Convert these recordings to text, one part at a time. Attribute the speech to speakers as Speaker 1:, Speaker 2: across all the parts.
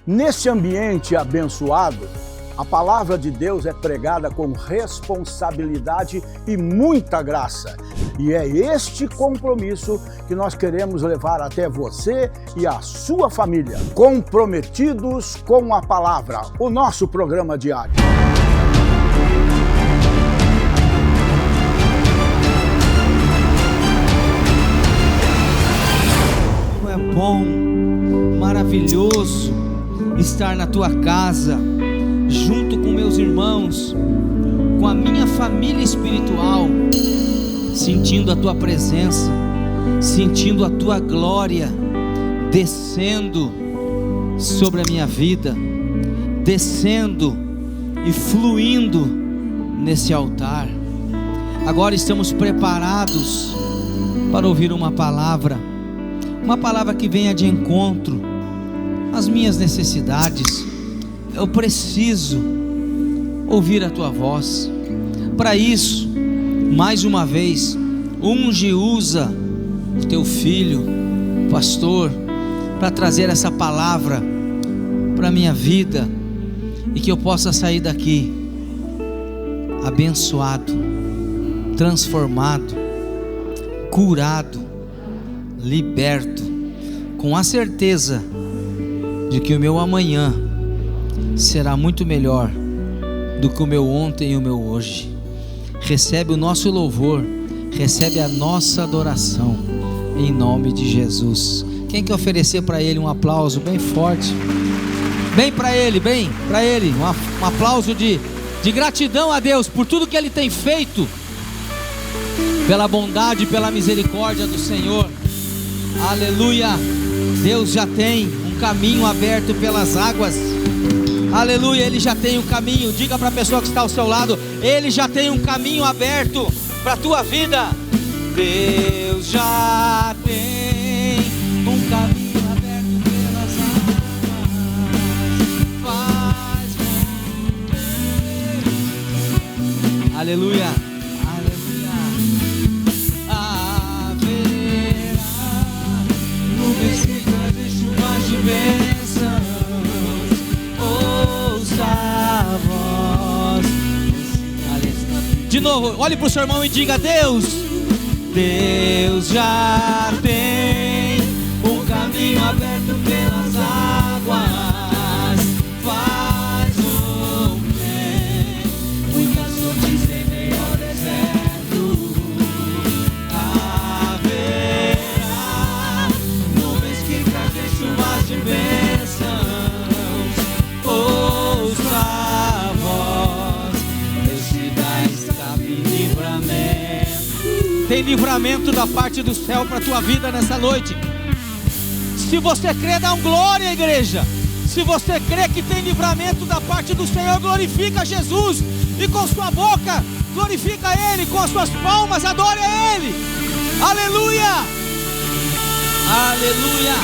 Speaker 1: Nesse ambiente abençoado, a palavra de Deus é pregada com responsabilidade e muita graça. E é este compromisso que nós queremos levar até você e a sua família. Comprometidos com a palavra, o nosso programa diário.
Speaker 2: É bom, maravilhoso estar na tua casa, junto com meus irmãos, com a minha família espiritual, sentindo a tua presença, sentindo a tua glória descendo sobre a minha vida, descendo e fluindo nesse altar. Agora estamos preparados para ouvir uma palavra que venha de encontro às minhas necessidades. Eu preciso ouvir a tua voz. Para isso, mais uma vez, unge e usa o teu filho, pastor, para trazer essa palavra para a minha vida, e que eu possa sair daqui abençoado, transformado, curado, liberto, com a certeza de que o meu amanhã será muito melhor do que o meu ontem e o meu hoje. Recebe o nosso louvor, recebe a nossa adoração, em nome de Jesus. Quem quer oferecer para Ele um aplauso bem forte? Bem para Ele, um aplauso de gratidão a Deus por tudo que Ele tem feito, pela bondade, pela misericórdia do Senhor. Aleluia. Deus já tem um caminho aberto pelas águas. Aleluia, Ele já tem um caminho. Diga para a pessoa que está ao seu lado: Ele já tem um caminho aberto para a tua vida. Deus já tem um caminho aberto pelas águas. Faz. Aleluia. De novo, olhe para o seu irmão e diga: Deus já tem um caminho aberto pelas águas. Faz o bem, muitas fontes em meio ao deserto. Haverá nuvens que trazem chuvas de bênçãos. Ouça a voz, Deus te dá escape e livramento. Tem livramento da parte do céu para a tua vida nessa noite. Se você crê, dá um glória, igreja. Se você crê que tem livramento da parte do Senhor, glorifica Jesus. E com sua boca, glorifica Ele. Com as suas palmas, adore a Ele. Aleluia. Aleluia.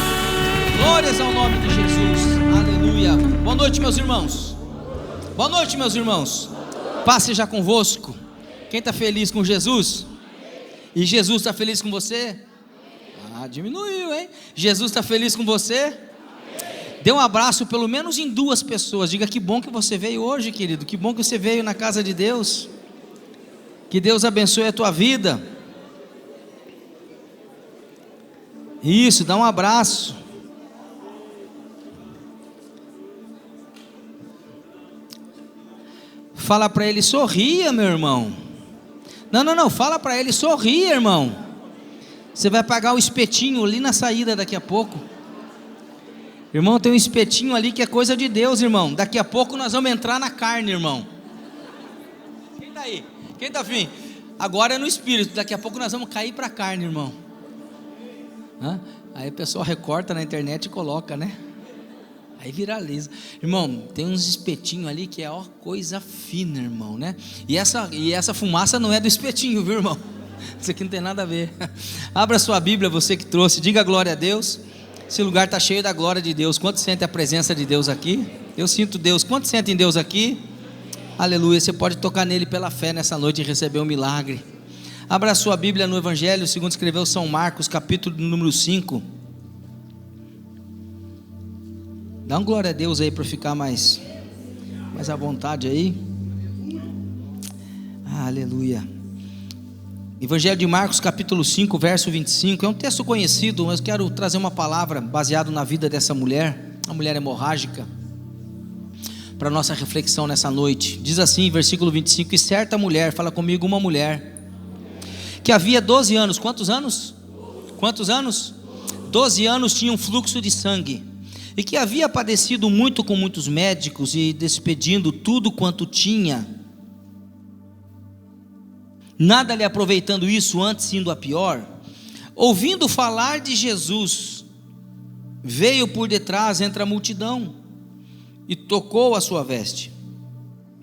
Speaker 2: Glórias ao nome de Jesus. Aleluia. Boa noite, meus irmãos. Boa noite, meus irmãos. Paz seja convosco. Quem está feliz com Jesus? E Jesus está feliz com você? Ah, diminuiu, hein? Jesus está feliz com você? Dê um abraço pelo menos em 2 pessoas. Diga: que bom que você veio hoje, querido. Que bom que você veio na casa de Deus. Que Deus abençoe a tua vida. Isso, dá um abraço. Fala para ele: sorria, meu irmão. Não, fala para ele: sorria, irmão. Você vai pagar o espetinho ali na saída daqui a pouco. Irmão, tem um espetinho ali que é coisa de Deus, irmão. Daqui a pouco nós vamos entrar na carne, irmão. Quem tá aí? Quem tá afim? Agora é no espírito, daqui a pouco nós vamos cair para a carne, irmão. Aí o pessoal recorta na internet e coloca, né? Aí viraliza. Irmão, tem uns espetinhos ali que é coisa fina, irmão, né? E essa fumaça não é do espetinho, viu, irmão? Isso aqui não tem nada a ver. Abra sua Bíblia, você que trouxe. Diga glória a Deus. Esse lugar está cheio da glória de Deus. Quantos sentem a presença de Deus aqui? Eu sinto Deus. Quantos sentem Deus aqui? Aleluia. Você pode tocar nele pela fé nessa noite e receber um milagre. Abra sua Bíblia no Evangelho segundo escreveu São Marcos, capítulo número 5. Dá um glória a Deus aí para ficar mais à vontade aí. Aleluia. Evangelho de Marcos capítulo 5, verso 25. É um texto conhecido, mas quero trazer uma palavra baseado na vida dessa mulher, uma mulher hemorrágica, para nossa reflexão nessa noite. Diz assim, versículo 25: e certa mulher, fala comigo, uma mulher, que havia 12 anos, quantos anos? 12 anos tinha um fluxo de sangue, e que havia padecido muito com muitos médicos, e despedindo tudo quanto tinha, nada lhe aproveitando isso, antes indo a pior, ouvindo falar de Jesus, veio por detrás entre a multidão, e tocou a sua veste,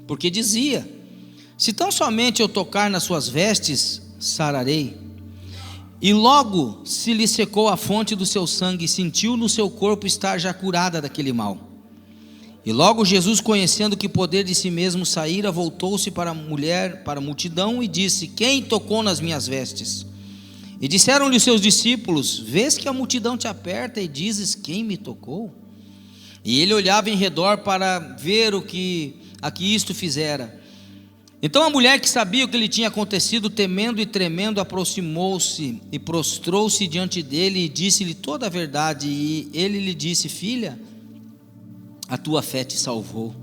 Speaker 2: porque dizia: se tão somente eu tocar nas suas vestes, sararei. E logo se lhe secou a fonte do seu sangue, e sentiu no seu corpo estar já curada daquele mal. E logo Jesus, conhecendo que o poder de si mesmo saíra, voltou-se para a mulher, para a multidão, e disse: quem tocou nas minhas vestes? E disseram-lhe os seus discípulos: vês que a multidão te aperta e dizes: quem me tocou? E ele olhava em redor para ver a que isto fizera. Então a mulher, que sabia o que lhe tinha acontecido, temendo e tremendo, aproximou-se e prostrou-se diante dele, e disse-lhe toda a verdade. E ele lhe disse: filha, a tua fé te salvou,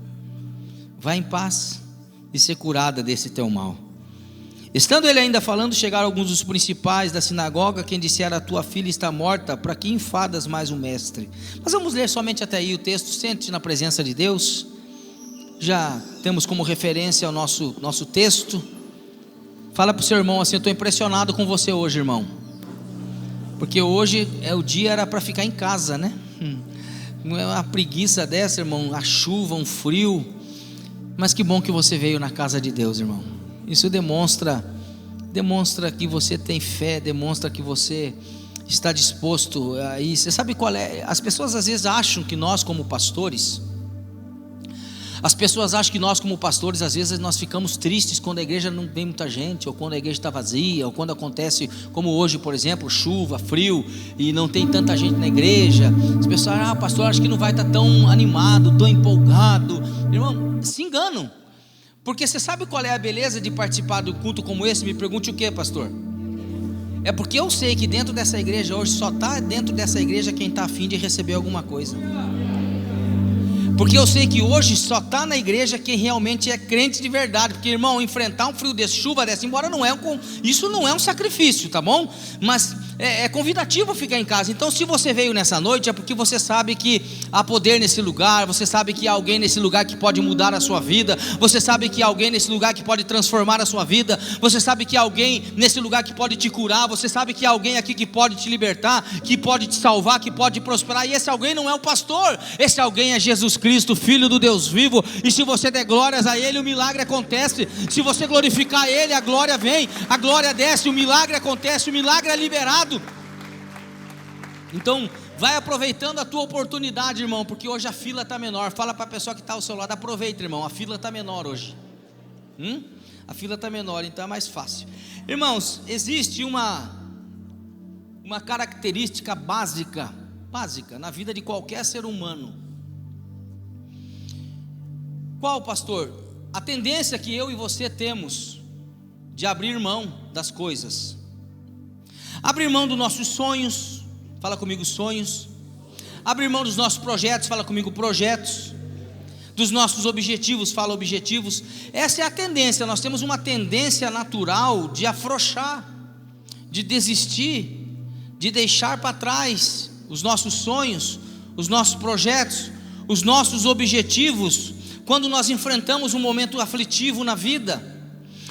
Speaker 2: vai em paz e ser curada desse teu mal. Estando ele ainda falando, chegaram alguns dos principais da sinagoga, quem dissera: a tua filha está morta, para que enfadas mais o mestre? Mas vamos ler somente até aí o texto. Sente na presença de Deus. Já temos como referência o nosso texto. Fala para o seu irmão assim: eu estou impressionado com você hoje, irmão, porque hoje o dia era para ficar em casa, né? Uma preguiça dessa, irmão, a chuva, um frio, mas que bom que você veio na casa de Deus, irmão. Isso demonstra que você tem fé, demonstra que você está disposto a ir. Você sabe qual é? As pessoas às vezes acham que nós como pastores, às vezes nós ficamos tristes quando a igreja não vem muita gente, ou quando a igreja está vazia, ou quando acontece como hoje, por exemplo, chuva, frio, e não tem tanta gente na igreja. As pessoas acham: pastor, acho que não vai estar tão animado, tão empolgado. Irmão, se enganam, porque você sabe qual é a beleza de participar de um culto como esse? Me pergunte o que, pastor? É porque eu sei que dentro dessa igreja hoje, só está dentro dessa igreja quem está a fim de receber alguma coisa. Porque eu sei que hoje só está na igreja quem realmente é crente de verdade. Porque, irmão, enfrentar um frio desse, chuva dessa, embora isso não é um sacrifício, tá bom? Mas é convidativo ficar em casa. Então, se você veio nessa noite, é porque você sabe que há poder nesse lugar. Você sabe que há alguém nesse lugar que pode mudar a sua vida. Você sabe que há alguém nesse lugar que pode transformar a sua vida. Você sabe que há alguém nesse lugar que pode te curar. Você sabe que há alguém aqui que pode te libertar, que pode te salvar, que pode prosperar. E esse alguém não é o pastor, esse alguém é Jesus Cristo, Filho do Deus vivo. E se você der glórias a Ele, o milagre acontece. Se você glorificar Ele, a glória vem, a glória desce, o milagre acontece, o milagre é liberado. Então vai aproveitando a tua oportunidade, irmão, porque hoje a fila está menor. Fala para a pessoa que está ao seu lado: aproveita, irmão, a fila está menor hoje. A fila está menor, então é mais fácil. Irmãos, existe uma característica básica na vida de qualquer ser humano. Qual, pastor? A tendência que eu e você temos de abrir mão das coisas, abrir mão dos nossos sonhos. Fala comigo, sonhos. Abrir mão dos nossos projetos. Fala comigo, projetos. Dos nossos objetivos. Fala, objetivos. Essa é a tendência. Nós temos uma tendência natural de afrouxar, de desistir, de deixar para trás os nossos sonhos, os nossos projetos, os nossos objetivos, quando nós enfrentamos um momento aflitivo na vida,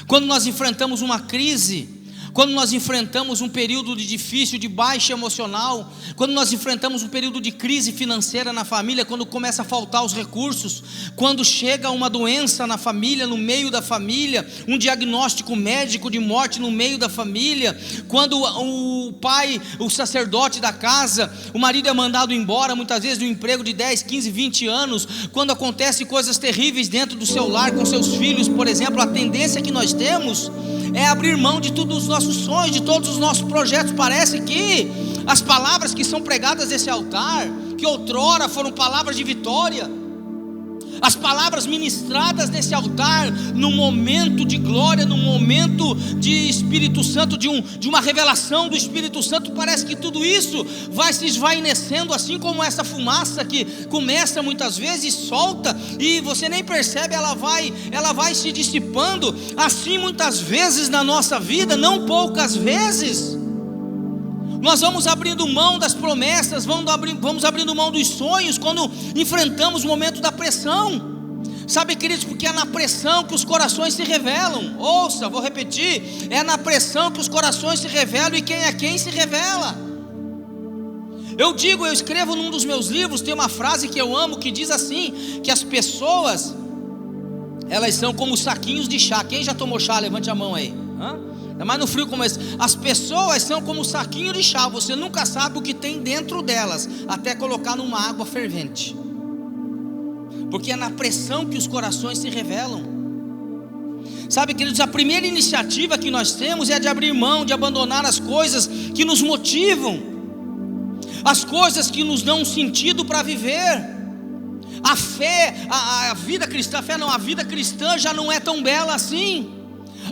Speaker 2: quando nós enfrentamos uma crise, quando nós enfrentamos um período de difícil, de baixa emocional, quando nós enfrentamos um período de crise financeira na família, quando começa a faltar os recursos, quando chega uma doença na família, no meio da família, um diagnóstico médico de morte no meio da família, quando o pai, o sacerdote da casa, o marido é mandado embora, muitas vezes de um emprego de 10, 15, 20 anos, quando acontecem coisas terríveis dentro do seu lar, com seus filhos, por exemplo, a tendência que nós temos é abrir mão de todos os nossos sonhos, de todos os nossos projetos. Parece que as palavras que são pregadas desse altar, que outrora foram palavras de vitória, as palavras ministradas nesse altar, num momento de glória, num momento de Espírito Santo, de uma revelação do Espírito Santo, parece que tudo isso vai se esvainecendo, assim como essa fumaça que começa muitas vezes, solta, e você nem percebe, ela vai se dissipando. Assim muitas vezes na nossa vida, não poucas vezes, nós vamos abrindo mão das promessas, vamos abrindo mão dos sonhos, quando enfrentamos o momento da pressão. Sabe, queridos, porque é na pressão que os corações se revelam. Ouça, vou repetir, é na pressão que os corações se revelam, e quem é quem se revela. Eu escrevo num dos meus livros, tem uma frase que eu amo, que diz assim, que as pessoas, elas são como saquinhos de chá. Quem já tomou chá, levante a mão aí. É mais no frio como esse. As pessoas são como um saquinho de chá, você nunca sabe o que tem dentro delas, até colocar numa água fervente, porque é na pressão que os corações se revelam. Sabe, queridos, a primeira iniciativa que nós temos é de abrir mão, de abandonar as coisas que nos motivam, as coisas que nos dão um sentido para viver. A fé, a vida cristã, a vida cristã já não é tão bela assim.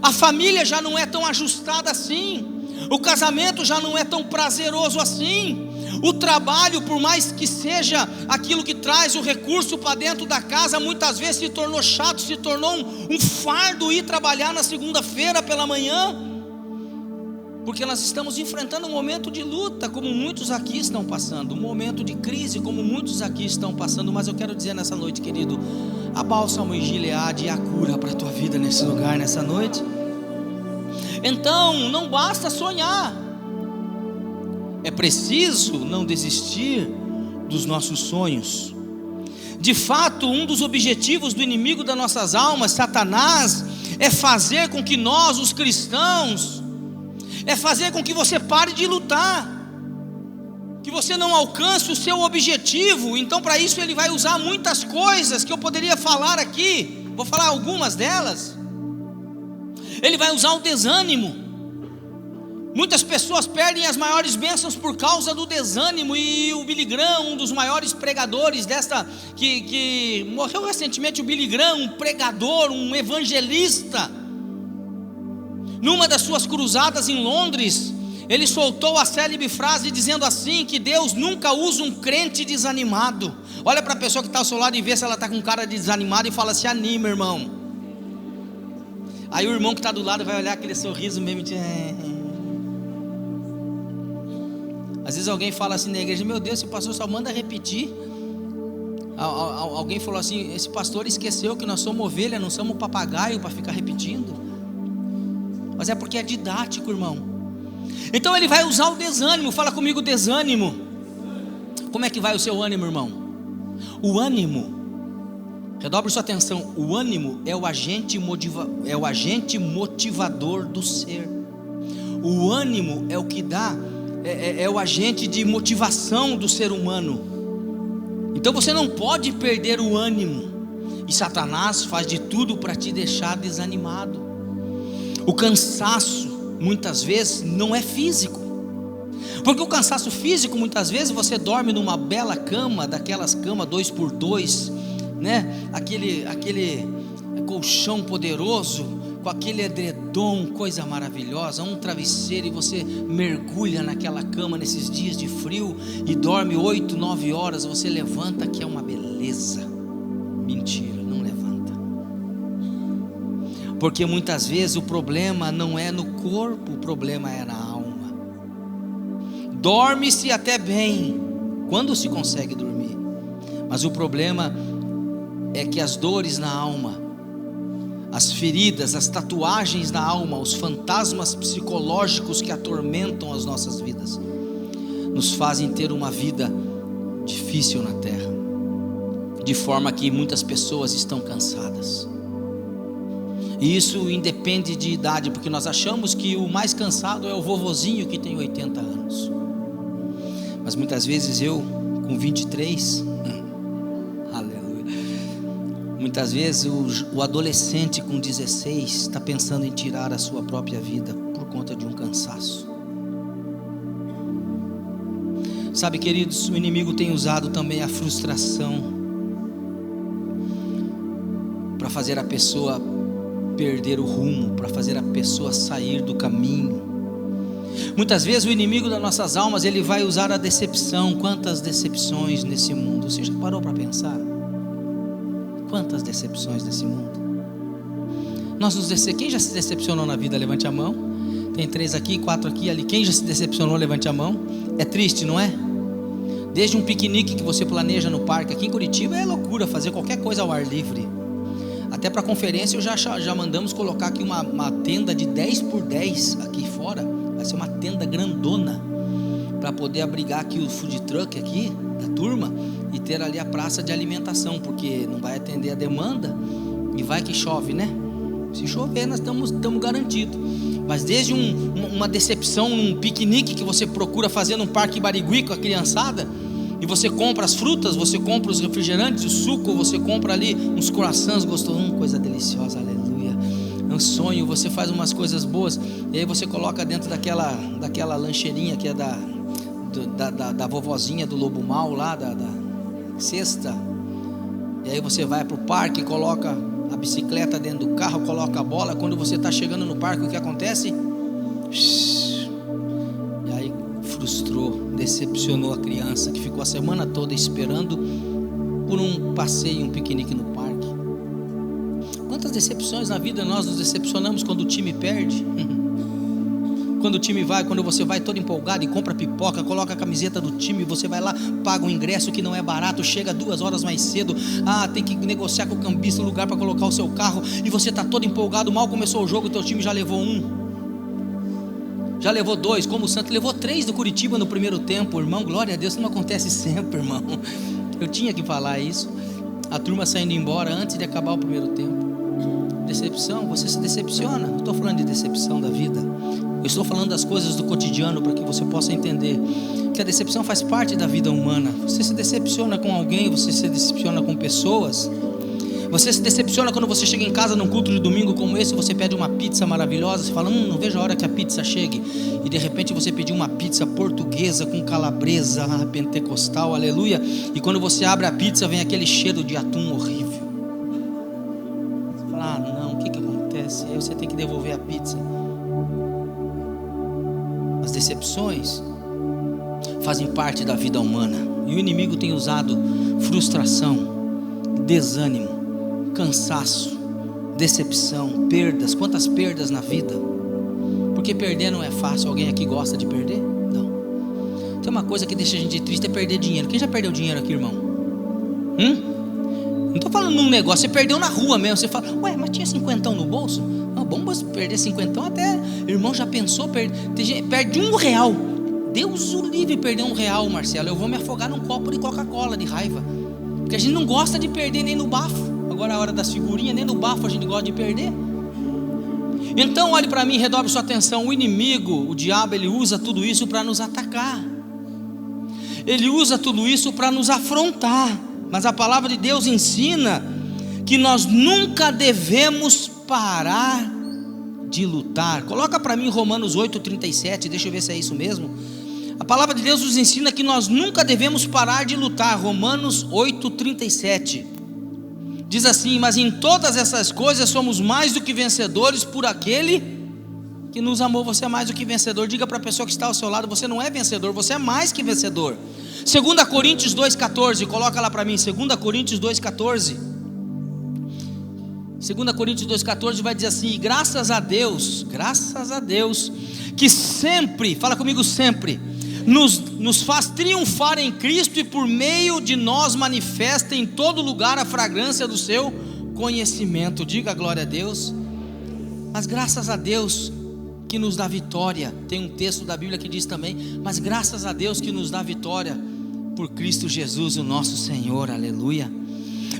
Speaker 2: A família já não é tão ajustada assim. O casamento já não é tão prazeroso assim. O trabalho, por mais que seja aquilo que traz o recurso para dentro da casa, muitas vezes se tornou chato, se tornou um fardo ir trabalhar na segunda-feira pela manhã, porque nós estamos enfrentando um momento de luta, como muitos aqui estão passando, um momento de crise, como muitos aqui estão passando. Mas eu quero dizer nessa noite, querido, a bálsamo e Gileade é a cura para a tua vida nesse lugar, nessa noite. Então, não basta sonhar, é preciso não desistir dos nossos sonhos. De fato, um dos objetivos do inimigo das nossas almas, Satanás, é fazer com que nós, os cristãos, é fazer com que você pare de lutar, que você não alcance o seu objetivo. Então, para isso ele vai usar muitas coisas que eu poderia falar aqui, vou falar algumas delas. Ele vai usar o desânimo. Muitas pessoas perdem as maiores bênçãos por causa do desânimo. E o Billy Graham, um dos maiores pregadores que morreu recentemente, o Billy Graham, um pregador, um evangelista, numa das suas cruzadas em Londres, ele soltou a célebre frase dizendo assim, que Deus nunca usa um crente desanimado. Olha para a pessoa que está ao seu lado e vê se ela está com cara de desanimada, e fala: se anima, irmão. Aí o irmão que está do lado vai olhar aquele sorriso mesmo de... Às vezes alguém fala assim na igreja: meu Deus, esse pastor só manda repetir. Alguém falou assim: esse pastor esqueceu que nós somos ovelha, não somos papagaio para ficar repetindo. Mas é porque é didático, irmão. Então ele vai usar o desânimo. Fala comigo, desânimo. Como é que vai o seu ânimo, irmão? O ânimo, redobre sua atenção, o ânimo é o agente motivador do ser. O ânimo é o que dá, é o agente de motivação do ser humano. Então você não pode perder o ânimo. E Satanás faz de tudo para te deixar desanimado. O cansaço muitas vezes não é físico, porque o cansaço físico, muitas vezes você dorme numa bela cama, daquelas camas 2x2, né? Aquele colchão poderoso, com aquele edredom, coisa maravilhosa, um travesseiro, e você mergulha naquela cama nesses dias de frio e dorme 8, 9 horas, você levanta, que é uma beleza. Mentira, não levanta. Porque muitas vezes o problema não é no corpo, o problema é na alma. Dorme-se até bem quando se consegue dormir, mas o problema é que as dores na alma, as feridas, as tatuagens na alma, os fantasmas psicológicos que atormentam as nossas vidas, nos fazem ter uma vida difícil na terra, de forma que muitas pessoas estão cansadas. E isso independe de idade, porque nós achamos que o mais cansado é o vovozinho que tem 80 anos. Mas muitas vezes eu, com 23, aleluia, muitas vezes o adolescente com 16 está pensando em tirar a sua própria vida por conta de um cansaço. Sabe, queridos, o inimigo tem usado também a frustração para fazer a pessoa perder o rumo, para fazer a pessoa sair do caminho. Muitas vezes o inimigo das nossas almas, ele vai usar a decepção. Quantas decepções nesse mundo? Você já parou para pensar? Quantas decepções nesse mundo? Quem já se decepcionou na vida? Levante a mão. Tem 3 aqui, 4 aqui, ali. Quem já se decepcionou? Levante a mão. É triste, não é? Desde um piquenique que você planeja no parque. Aqui em Curitiba é loucura fazer qualquer coisa ao ar livre. Até para conferência já mandamos colocar aqui uma tenda de 10 por 10 aqui fora. Vai ser uma tenda grandona para poder abrigar aqui o food truck aqui da turma e ter ali a praça de alimentação, porque não vai atender a demanda e vai que chove, né? Se chover nós estamos garantidos. Mas desde uma decepção, um piquenique que você procura fazer num parque Barigui com a criançada, e você compra as frutas, você compra os refrigerantes, o suco, você compra ali uns croissants gostosos, coisa deliciosa, aleluia. É um sonho, você faz umas coisas boas, e aí você coloca dentro daquela lancheirinha que é da vovozinha do Lobo Mal lá, da cesta. E aí você vai para o parque, coloca a bicicleta dentro do carro, coloca a bola. Quando você está chegando no parque, o que acontece? E aí frustrou, decepcionou a criança que ficou a semana toda esperando por um passeio, um piquenique no parque. Quantas decepções na vida nós nos decepcionamos quando o time perde? Quando o time vai, quando você vai todo empolgado e compra pipoca, coloca a camiseta do time, você vai lá, paga um ingresso que não é barato, chega 2 horas mais cedo, tem que negociar com o cambista o lugar para colocar o seu carro, e você está todo empolgado, mal começou o jogo, o teu time já levou 1, já levou 2, como o Santos levou 3 do Curitiba no primeiro tempo, irmão, glória a Deus, isso não acontece sempre, irmão, eu tinha que falar isso, a turma saindo embora antes de acabar o primeiro tempo. Decepção, você se decepciona. Não estou falando de decepção da vida, eu estou falando das coisas do cotidiano, para que você possa entender que a decepção faz parte da vida humana. Você se decepciona com alguém, você se decepciona com pessoas, você se decepciona quando você chega em casa num culto de domingo como esse, você pede uma pizza maravilhosa, você fala, não vejo a hora que a pizza chegue, e de repente você pediu uma pizza portuguesa com calabresa, pentecostal, aleluia, e quando você abre a pizza vem aquele cheiro de atum horrível. Você fala, não, o que acontece? Aí você tem que devolver a pizza. As decepções fazem parte da vida humana, e o inimigo tem usado frustração, desânimo, cansaço, decepção, perdas. Quantas perdas na vida? Porque perder não é fácil. Alguém aqui gosta de perder? Não. Tem uma coisa que deixa a gente triste, é perder dinheiro. Quem já perdeu dinheiro aqui, irmão? Não estou falando num negócio, você perdeu na rua mesmo. Você fala, ué, mas tinha 50 no bolso? Não, bom, mas perder 50 até, irmão, já pensou, perde R$1. Deus o livre perder R$1, Marcelo. Eu vou me afogar num copo de Coca-Cola de raiva, porque a gente não gosta de perder nem no bafo. Agora é a hora das figurinhas, nem no bafo a gente gosta de perder. Então olhe para mim, redobre sua atenção. O inimigo, o diabo, ele usa tudo isso para nos atacar, ele usa tudo isso para nos afrontar. Mas a palavra de Deus ensina que nós nunca devemos parar de lutar. Coloca para mim Romanos 8:37, deixa eu ver se é isso mesmo. A palavra de Deus nos ensina que nós nunca devemos parar de lutar. Romanos 8:37 diz assim, mas em todas essas coisas somos mais do que vencedores por aquele que nos amou. Você é mais do que vencedor. Diga para a pessoa que está ao seu lado, você não é vencedor, você é mais que vencedor. 2 Coríntios 2:14, coloca lá para mim, 2 Coríntios 2:14. 2 Coríntios 2:14 vai dizer assim, graças a Deus, que sempre, fala comigo, sempre, nos faz triunfar em Cristo, e por meio de nós manifesta em todo lugar a fragrância do seu conhecimento. Diga glória a Deus. Mas graças a Deus que nos dá vitória. Tem um texto da Bíblia que diz também, mas graças a Deus que nos dá vitória por Cristo Jesus, o nosso Senhor, aleluia.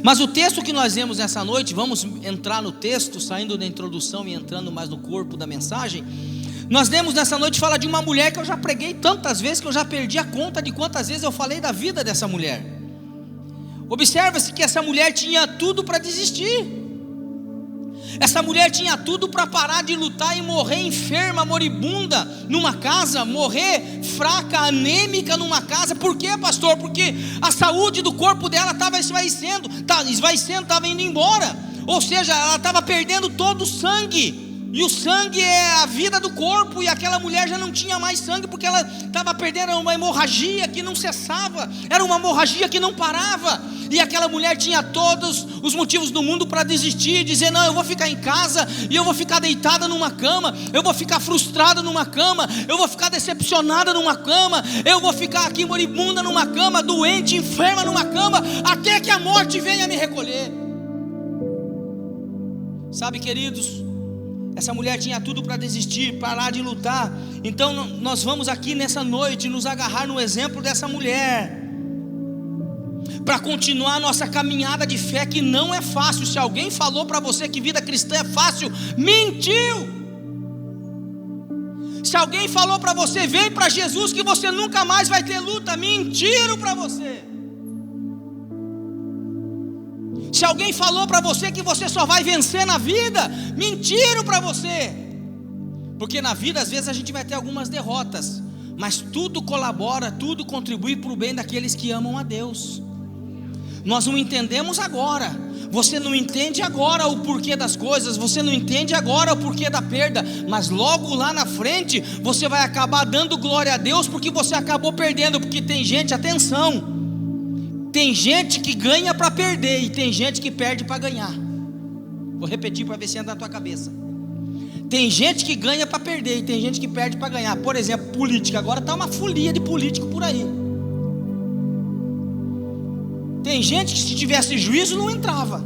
Speaker 2: Mas o texto que nós vemos nessa noite, vamos entrar no texto, saindo da introdução e entrando mais no corpo da mensagem. Nós lemos nessa noite, fala de uma mulher que eu já preguei tantas vezes que eu já perdi a conta de quantas vezes eu falei da vida dessa mulher. Observa-se que essa mulher tinha tudo para desistir. Essa mulher tinha tudo para parar de lutar e morrer enferma, moribunda numa casa, morrer fraca, anêmica numa casa. Por quê, pastor? Porque a saúde do corpo dela estava esvaecendo, estava indo embora. Ou seja, ela estava perdendo todo o sangue. E o sangue é a vida do corpo, e aquela mulher já não tinha mais sangue, porque ela estava perdendo uma hemorragia que não cessava, era uma hemorragia que não parava. E aquela mulher tinha todos os motivos do mundo para desistir, dizer: não, eu vou ficar em casa, e eu vou ficar deitada numa cama, eu vou ficar frustrada numa cama, eu vou ficar decepcionada numa cama, eu vou ficar aqui moribunda numa cama, doente, enferma numa cama, até que a morte venha me recolher. Sabe, queridos, essa mulher tinha tudo para desistir, parar de lutar. Então nós vamos aqui nessa noite nos agarrar no exemplo dessa mulher, para continuar a nossa caminhada de fé, que não é fácil. Se alguém falou para você que vida cristã é fácil, mentiu. Se alguém falou para você: vem para Jesus que você nunca mais vai ter luta, mentiram para você. Se alguém falou para você que você só vai vencer na vida, mentiram para você. Porque na vida às vezes a gente vai ter algumas derrotas, mas tudo colabora, tudo contribui para o bem daqueles que amam a Deus. Nós não entendemos agora, você não entende agora o porquê das coisas, você não entende agora o porquê da perda, mas logo lá na frente você vai acabar dando glória a Deus, porque você acabou perdendo. Porque tem gente, atenção, tem gente que ganha para perder, e tem gente que perde para ganhar. Vou repetir para ver se entra na tua cabeça. Tem gente que ganha para perder, e tem gente que perde para ganhar. Por exemplo, política. Agora está uma folia de político por aí. Tem gente que, se tivesse juízo, não entrava,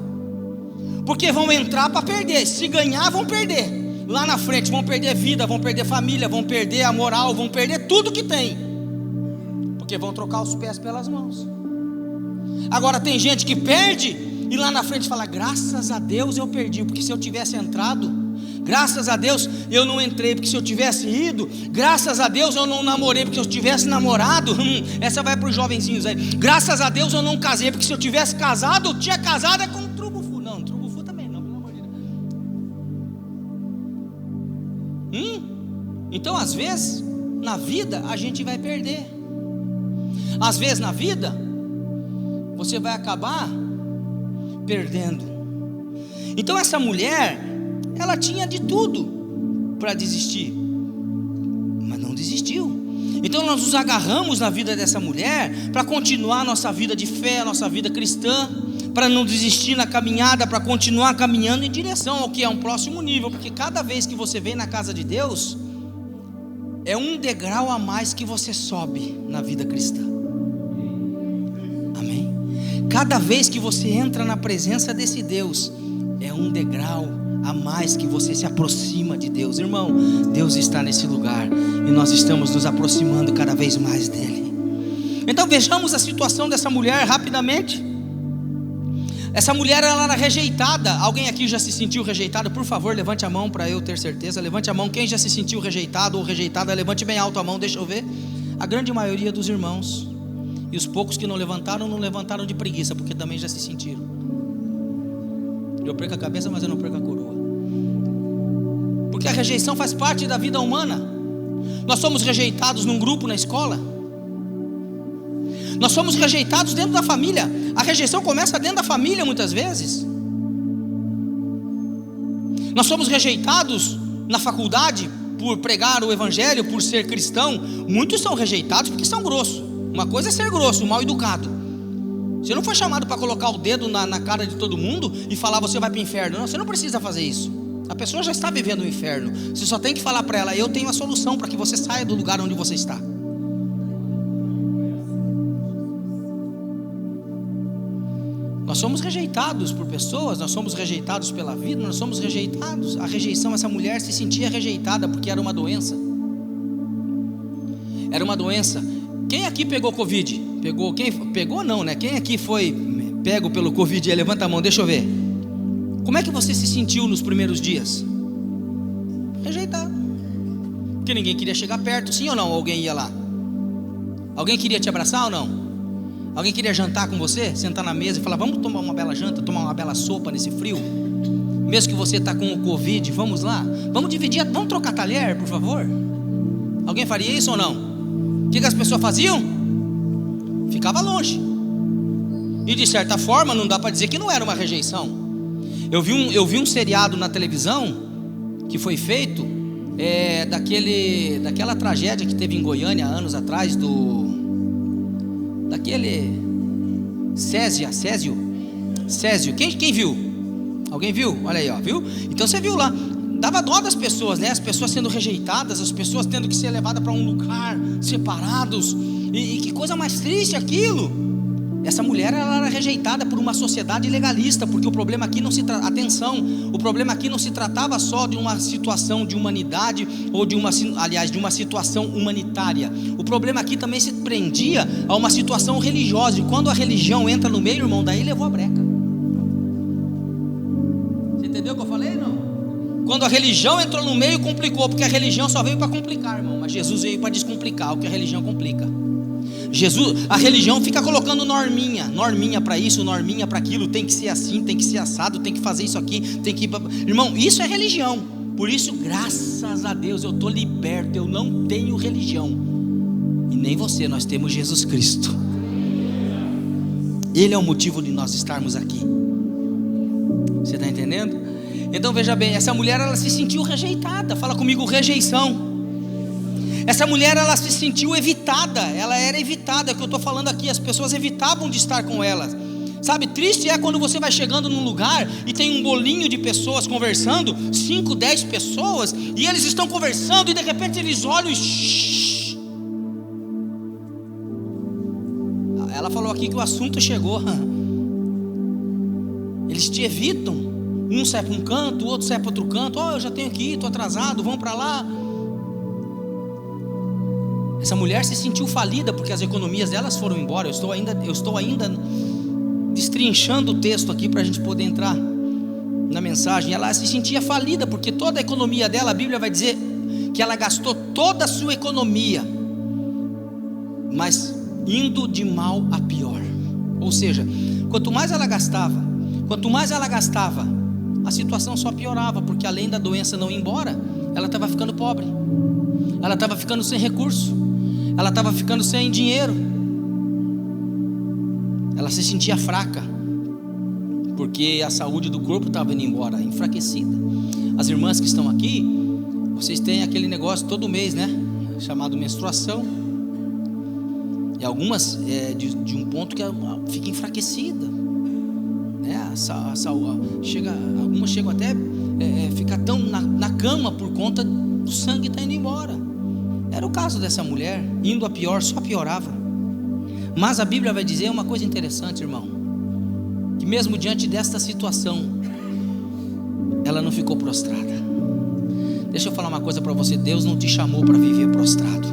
Speaker 2: porque vão entrar para perder. Se ganhar, vão perder. Lá na frente vão perder vida, vão perder família, vão perder a moral, vão perder tudo que tem, porque vão trocar os pés pelas mãos. Agora tem gente que perde e lá na frente fala: graças a Deus eu perdi, porque se eu tivesse entrado, graças a Deus eu não entrei, porque se eu tivesse ido, graças a Deus eu não namorei, porque se eu tivesse namorado, essa vai para os jovenzinhos aí, graças a Deus eu não casei, porque se eu tivesse casado, eu tinha casado com um trubufu. Não, trubufu também não, pelo amor de Deus. Então às vezes na vida a gente vai perder, às vezes na vida você vai acabar perdendo. Então essa mulher, ela tinha de tudo para desistir, mas não desistiu. Então nós nos agarramos na vida dessa mulher para continuar a nossa vida de fé, a nossa vida cristã, para não desistir na caminhada, para continuar caminhando em direção ao que é um próximo nível. Porque cada vez que você vem na casa de Deus, é um degrau a mais que você sobe na vida cristã. Amém? Cada vez que você entra na presença desse Deus, é um degrau a mais que você se aproxima de Deus. Irmão, Deus está nesse lugar e nós estamos nos aproximando cada vez mais dele. Então vejamos a situação dessa mulher rapidamente. Essa mulher, ela era rejeitada. Alguém aqui já se sentiu rejeitado? Por favor, levante a mão para eu ter certeza. Levante a mão quem já se sentiu rejeitado ou rejeitada. Levante bem alto a mão, deixa eu ver. A grande maioria dos irmãos. E os poucos que não levantaram de preguiça, porque também já se sentiram. Eu perco a cabeça, mas eu não perco a coroa. Porque a rejeição faz parte da vida humana. Nós somos rejeitados num grupo na escola. Nós somos rejeitados dentro da família. A rejeição começa dentro da família muitas vezes. Nós somos rejeitados na faculdade por pregar o evangelho, por ser cristão. Muitos são rejeitados porque são grossos. Uma coisa é ser grosso, mal educado. Você não foi chamado para colocar o dedo na cara de todo mundo e falar: você vai para o inferno. Não, você não precisa fazer isso. A pessoa já está vivendo o inferno. Você só tem que falar para ela: eu tenho a solução para que você saia do lugar onde você está. Nós somos rejeitados por pessoas, nós somos rejeitados pela vida, nós somos rejeitados. A rejeição, essa mulher se sentia rejeitada porque era uma doença. Era uma doença. Quem aqui pegou Covid? Pegou? Quem pegou? Não, né? Quem aqui foi pego pelo Covid? Levanta a mão, deixa eu ver. Como é que você se sentiu nos primeiros dias? Rejeitado. Porque ninguém queria chegar perto, sim ou não? Alguém ia lá? Alguém queria te abraçar ou não? Alguém queria jantar com você? Sentar na mesa e falar: vamos tomar uma bela janta, tomar uma bela sopa nesse frio? mesmo que você está com o Covid, vamos lá, vamos dividir, vamos trocar talher, por favor. Alguém faria isso ou não? O que as pessoas faziam? Ficava longe. E de certa forma não dá para dizer que não era uma rejeição. Eu vi um seriado na televisão que foi feito daquela tragédia que teve em Goiânia anos atrás, daquele Césio. Quem viu? Alguém viu? Olha aí, ó, viu? Então você viu lá, dava dó das pessoas, né? As pessoas sendo rejeitadas, as pessoas tendo que ser levadas para um lugar, separados. E que coisa mais triste aquilo. Essa mulher, ela era rejeitada por uma sociedade legalista, porque o problema aqui não se o problema aqui não se tratava só de uma situação de humanidade, ou de uma situação humanitária. O problema aqui também se prendia a uma situação religiosa, e quando a religião entra no meio, irmão, daí levou a breca. Você entendeu o que eu falei, não? Quando a religião entrou no meio, complicou, porque a religião só veio para complicar, irmão, mas Jesus veio para descomplicar o que a religião complica. A religião fica colocando norminha para isso, norminha para aquilo, tem que ser assim, tem que ser assado, tem que fazer isso aqui, tem que... Irmão, isso é religião. Por isso, graças a Deus, eu estou liberto, eu não tenho religião. E nem você, nós temos Jesus Cristo. Ele é o motivo de nós estarmos aqui. Você está entendendo? Então veja bem, essa mulher, ela se sentiu rejeitada. Fala comigo, rejeição. Essa mulher, ela se sentiu evitada, ela era evitada, é o que eu estou falando aqui, as pessoas evitavam de estar com ela. Sabe, triste é quando você vai chegando num lugar e tem um bolinho de pessoas conversando, 5, 10 pessoas, e eles estão conversando e de repente eles olham e... Ela falou aqui que o assunto chegou. Eles te evitam, um sai para um canto, o outro sai para outro canto. Eu já tenho que ir, estou atrasado, vamos para lá. Essa mulher se sentiu falida porque as economias delas foram embora. Eu estou ainda destrinchando o texto aqui para a gente poder entrar na mensagem. Ela se sentia falida porque toda a economia dela, a Bíblia vai dizer que ela gastou toda a sua economia, mas indo de mal a pior. Ou seja, quanto mais ela gastava, a situação só piorava, porque além da doença não ir embora, ela estava ficando pobre, ela estava ficando sem recurso, ela estava ficando sem dinheiro, ela se sentia fraca, porque a saúde do corpo estava indo embora, enfraquecida. As irmãs que estão aqui, vocês têm aquele negócio todo mês, né? Chamado menstruação. E algumas de um ponto que fica enfraquecida, né? Algumas chegam até ficar tão na cama por conta do sangue estar indo embora. Era o caso dessa mulher, indo a pior, só piorava. Mas a Bíblia vai dizer uma coisa interessante, irmão, que mesmo diante desta situação, ela não ficou prostrada. Deixa eu falar uma coisa para você: Deus não te chamou para viver prostrado.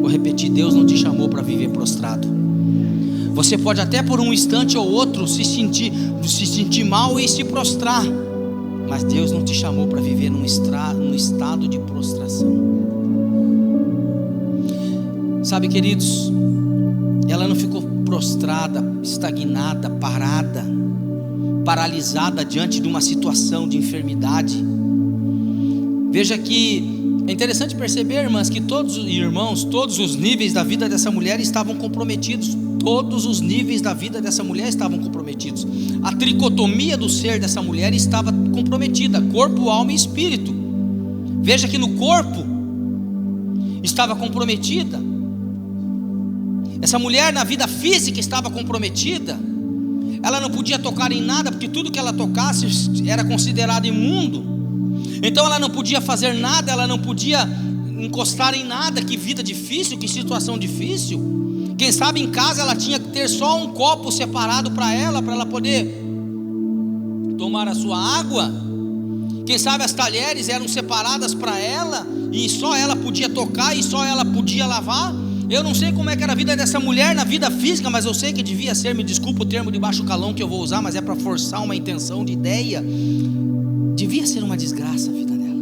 Speaker 2: Vou repetir, Deus não te chamou para viver prostrado. Você pode até por um instante ou outro se sentir mal e se prostrar, mas Deus não te chamou para viver num estado de prostração. Sabe, queridos, ela não ficou prostrada, estagnada, paralisada diante de uma situação de enfermidade. Veja que é interessante perceber, irmãs, que todos os níveis da vida dessa mulher estavam comprometidos. Todos os níveis da vida dessa mulher estavam comprometidos. A tricotomia do ser dessa mulher estava comprometida: corpo, alma e espírito. Veja que no corpo estava comprometida. Essa mulher na vida física estava comprometida. Ela não podia tocar em nada, porque tudo que ela tocasse era considerado imundo. Então ela não podia fazer nada, ela não podia encostar em nada. Que vida difícil, que situação difícil. Quem sabe em casa ela tinha que ter só um copo separado para ela poder tomar a sua água. Quem sabe as talheres eram separadas para ela, e só ela podia tocar e só ela podia lavar. Eu não sei como é que era a vida dessa mulher na vida física, mas eu sei que devia ser, me desculpa o termo de baixo calão que eu vou usar, mas é para forçar uma intenção de ideia. Devia ser uma desgraça a vida dela.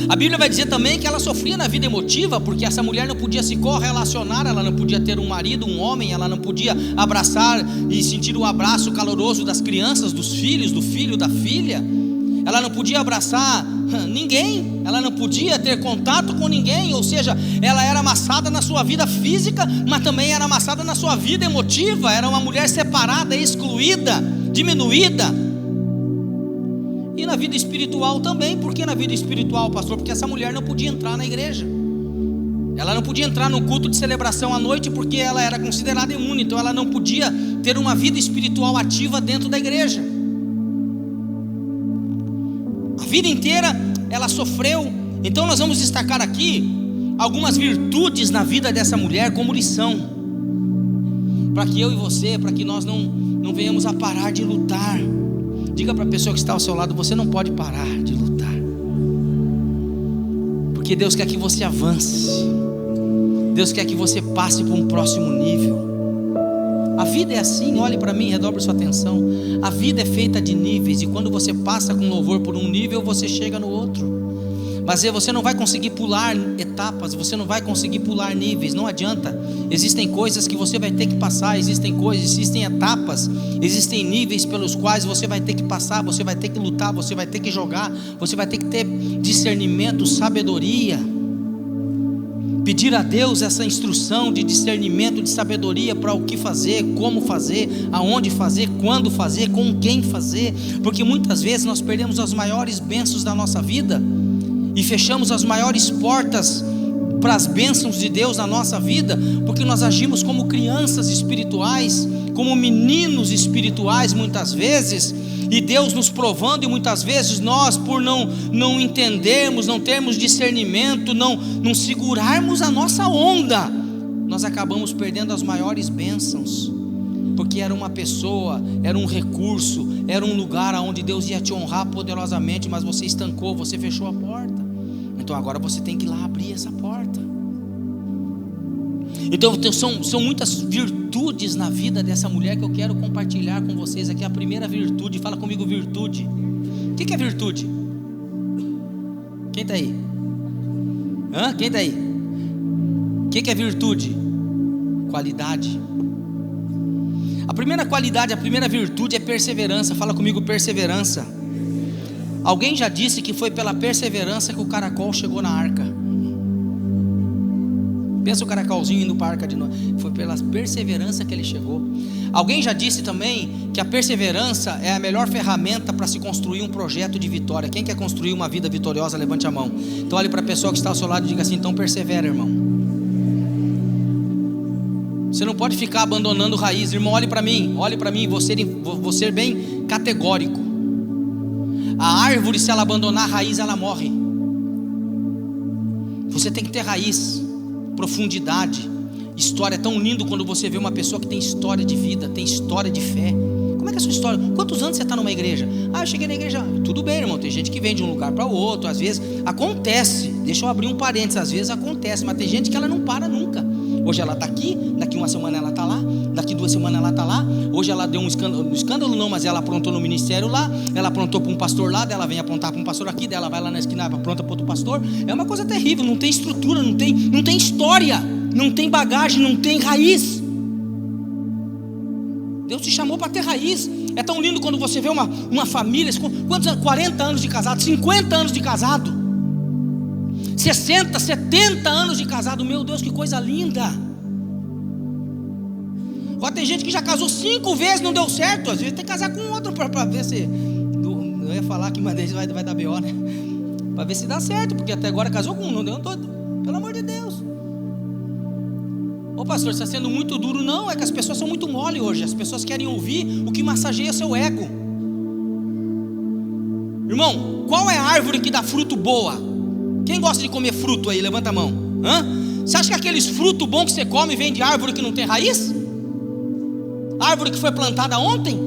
Speaker 2: A Bíblia vai dizer também que ela sofria na vida emotiva, porque essa mulher não podia se correlacionar, ela não podia ter um marido, um homem, ela não podia abraçar e sentir o abraço caloroso das crianças, dos filhos, do filho, da filha. Ela não podia abraçar ninguém, ela não podia ter contato com ninguém, ou seja, ela era amassada na sua vida física, mas também era amassada na sua vida emotiva. Era uma mulher separada, excluída, diminuída. E na vida espiritual também. Por que na vida espiritual, pastor? Porque essa mulher não podia entrar na igreja, ela não podia entrar no culto de celebração à noite, porque ela era considerada imune. Então ela não podia ter uma vida espiritual ativa dentro da igreja. A vida inteira ela sofreu. Então nós vamos destacar aqui algumas virtudes na vida dessa mulher como lição, para que eu e você, para que nós não venhamos a parar de lutar. Diga para a pessoa que está ao seu lado: você não pode parar de lutar, porque Deus quer que você avance, Deus quer que você passe para um próximo nível. A vida é assim, olhe para mim, redobre sua atenção. A vida é feita de níveis, e quando você passa com louvor por um nível, você chega no outro. Mas você não vai conseguir pular etapas, você não vai conseguir pular níveis, não adianta. Existem coisas que você vai ter que passar, existem etapas, existem níveis pelos quais você vai ter que passar, você vai ter que lutar, você vai ter que jogar, você vai ter que ter discernimento, sabedoria. Pedir a Deus essa instrução de discernimento, de sabedoria para o que fazer, como fazer, aonde fazer, quando fazer, com quem fazer. Porque muitas vezes nós perdemos as maiores bênçãos da nossa vida e fechamos as maiores portas para as bênçãos de Deus na nossa vida, porque nós agimos como crianças espirituais, como meninos espirituais muitas vezes, e Deus nos provando, e muitas vezes nós, por não entendermos, não termos discernimento, não segurarmos a nossa onda, nós acabamos perdendo as maiores bênçãos, porque era uma pessoa, era um recurso, era um lugar onde Deus ia te honrar poderosamente, mas você estancou, você fechou a porta. Então agora você tem que ir lá abrir essa porta. Então são muitas virtudes na vida dessa mulher que eu quero compartilhar com vocês aqui. A primeira virtude, fala comigo, virtude. O que é virtude? Quem está aí? Quem está aí? O que é virtude? Qualidade. A primeira qualidade, a primeira virtude é perseverança. Fala comigo, perseverança. Alguém já disse que foi pela perseverança que o caracol chegou na arca. Pensa o caracolzinho indo para a arca de Noé. Foi pela perseverança que ele chegou. Alguém já disse também que a perseverança é a melhor ferramenta para se construir um projeto de vitória. Quem quer construir uma vida vitoriosa, levante a mão. Então olhe para a pessoa que está ao seu lado e diga assim: então persevera, irmão. Você não pode ficar abandonando raiz, irmão. Olhe para mim, vou ser bem categórico. A árvore, se ela abandonar a raiz, ela morre. Você tem que ter raiz, profundidade, história. É tão lindo quando você vê uma pessoa que tem história de vida, tem história de fé. Como é que é a sua história? Quantos anos você está numa igreja? Eu cheguei na igreja. Tudo bem, irmão, tem gente que vem de um lugar para o outro. Às vezes acontece, deixa eu abrir um parênteses, às vezes acontece, mas tem gente que ela não para nunca. Hoje ela está aqui, daqui uma semana ela está lá, daqui 2 semanas ela está lá. Hoje ela deu um escândalo não, mas ela aprontou no ministério lá, ela aprontou para um pastor lá, dela vem aprontar para um pastor aqui, dela vai lá na esquina, apronta para outro pastor. É uma coisa terrível, não tem estrutura, não tem história, não tem bagagem, não tem raiz. Deus te chamou para ter raiz. É tão lindo quando você vê uma família, quantos anos? 40 anos de casado, 50 anos de casado, 60, 70 anos de casado. Meu Deus, que coisa linda. Agora tem gente que já casou 5 vezes, não deu certo. Às vezes tem que casar com outro para ver se... Eu ia falar que uma vez vai dar B.O., né? Para ver se dá certo, porque até agora casou com um, não deu todo. Pelo amor de Deus. Ô pastor, está sendo muito duro. Não, é que as pessoas são muito mole hoje. As pessoas querem ouvir o que massageia seu ego. Irmão, qual é a árvore que dá fruto boa? Quem gosta de comer fruto aí? Levanta a mão. Você acha que aqueles frutos bons que você come vem de árvore que não tem raiz? Árvore que foi plantada ontem?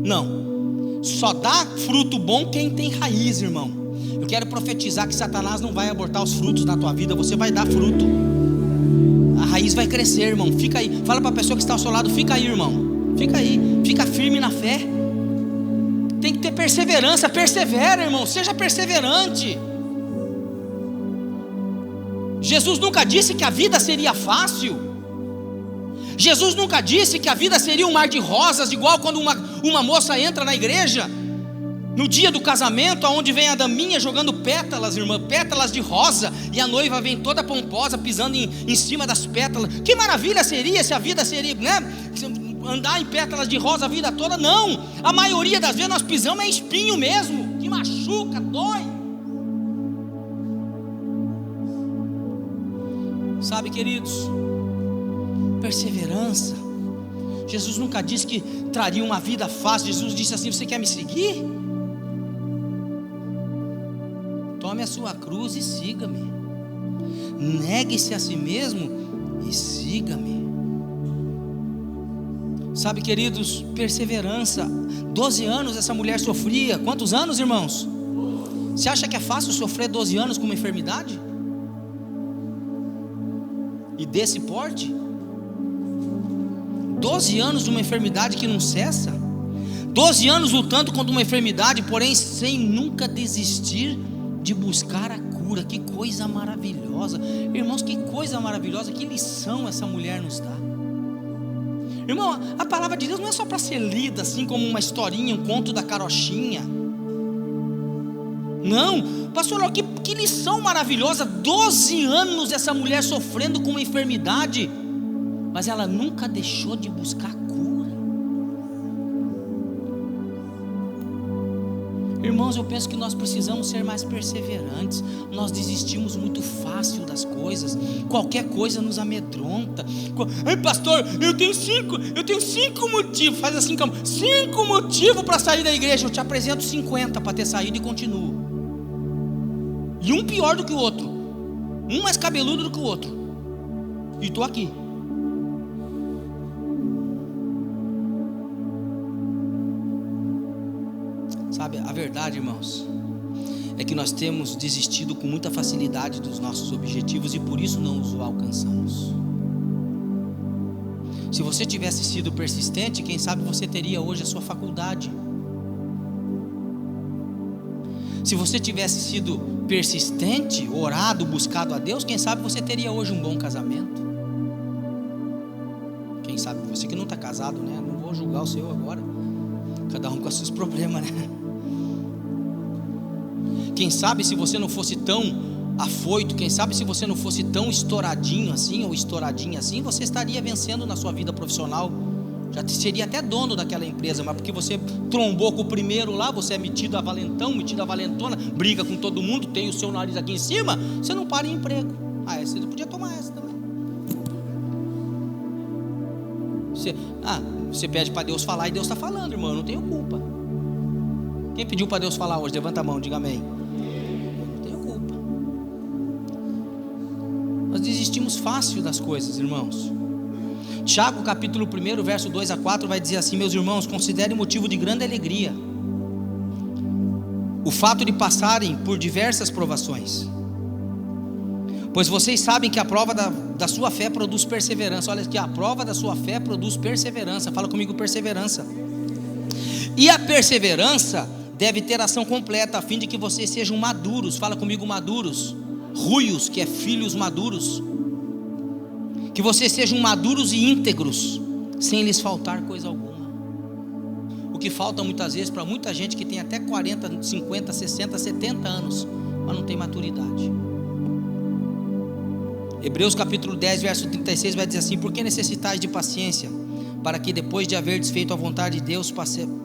Speaker 2: Não. Só dá fruto bom quem tem raiz, irmão. Eu quero profetizar que Satanás não vai abortar os frutos na tua vida. Você vai dar fruto. A raiz vai crescer, irmão. Fica aí. Fala para a pessoa que está ao seu lado: fica aí, irmão. Fica aí. Fica firme na fé. Tem que ter perseverança. Persevera, irmão. Seja perseverante. Jesus nunca disse que a vida seria fácil. Jesus nunca disse que a vida seria um mar de rosas, igual quando uma moça entra na igreja no dia do casamento, aonde vem a daminha jogando pétalas, irmã, pétalas de rosa, e a noiva vem toda pomposa, pisando em cima das pétalas. Que maravilha seria se a vida seria, né, andar em pétalas de rosa a vida toda. Não, a maioria das vezes nós pisamos é espinho mesmo, que machuca, dói. Sabe, queridos, perseverança. Jesus nunca disse que traria uma vida fácil. Jesus disse assim: você quer me seguir? Tome a sua cruz e siga-me. Negue-se a si mesmo e siga-me. Sabe, queridos, perseverança. 12 anos essa mulher sofria. Quantos anos, irmãos? Você acha que é fácil sofrer 12 anos com uma enfermidade? E desse porte? 12 anos de uma enfermidade que não cessa. 12 anos lutando contra uma enfermidade, porém sem nunca desistir de buscar a cura. Que coisa maravilhosa, irmãos, que coisa maravilhosa, que lição essa mulher nos dá. Irmão, a palavra de Deus não é só para ser lida assim como uma historinha, um conto da carochinha. Não, pastor, que lição maravilhosa. 12 anos essa mulher sofrendo com uma enfermidade, mas ela nunca deixou de buscar cura. Irmãos, eu penso que nós precisamos ser mais perseverantes. Nós desistimos muito fácil das coisas. Qualquer coisa nos amedronta. Ei, pastor, eu tenho cinco motivos. Faz assim, 5 motivos para sair da igreja. Eu te apresento 50 para ter saído e continuo. E um pior do que o outro, um mais cabeludo do que o outro, e estou aqui. Sabe, a verdade, irmãos, é que nós temos desistido com muita facilidade dos nossos objetivos e por isso não os alcançamos. Se você tivesse sido persistente, quem sabe você teria hoje a sua faculdade. Se você tivesse sido persistente, orado, buscado a Deus, quem sabe você teria hoje um bom casamento. Quem sabe você que não está casado, né? Não vou julgar o seu agora. Cada um com os seus problemas, né? Quem sabe se você não fosse tão afoito, quem sabe se você não fosse tão estouradinho assim, ou estouradinha assim, você estaria vencendo na sua vida profissional. Já seria até dono daquela empresa, mas porque você trombou com o primeiro lá, você é metido a valentão, metido a valentona, briga com todo mundo, tem o seu nariz aqui em cima, você não para em emprego. Você podia tomar essa também. Você pede para Deus falar e Deus está falando, irmão, eu não tenho culpa. Quem pediu para Deus falar hoje? Levanta a mão, diga amém. Eu não tenho culpa. Nós desistimos fácil das coisas, irmãos. Tiago capítulo 1, verso 2 a 4 vai dizer assim: meus irmãos, considerem motivo de grande alegria o fato de passarem por diversas provações, pois vocês sabem que a prova da sua fé produz perseverança. Olha aqui, a prova da sua fé produz perseverança. Fala comigo, perseverança. E a perseverança deve ter ação completa, a fim de que vocês sejam maduros. Fala comigo, maduros. Ruios, que é filhos maduros. Que vocês sejam maduros e íntegros, sem lhes faltar coisa alguma. O que falta muitas vezes para muita gente que tem até 40, 50, 60, 70 anos, mas não tem maturidade. Hebreus capítulo 10, verso 36 vai dizer assim: porque necessitais de paciência, para que depois de haver desfeito a vontade de Deus,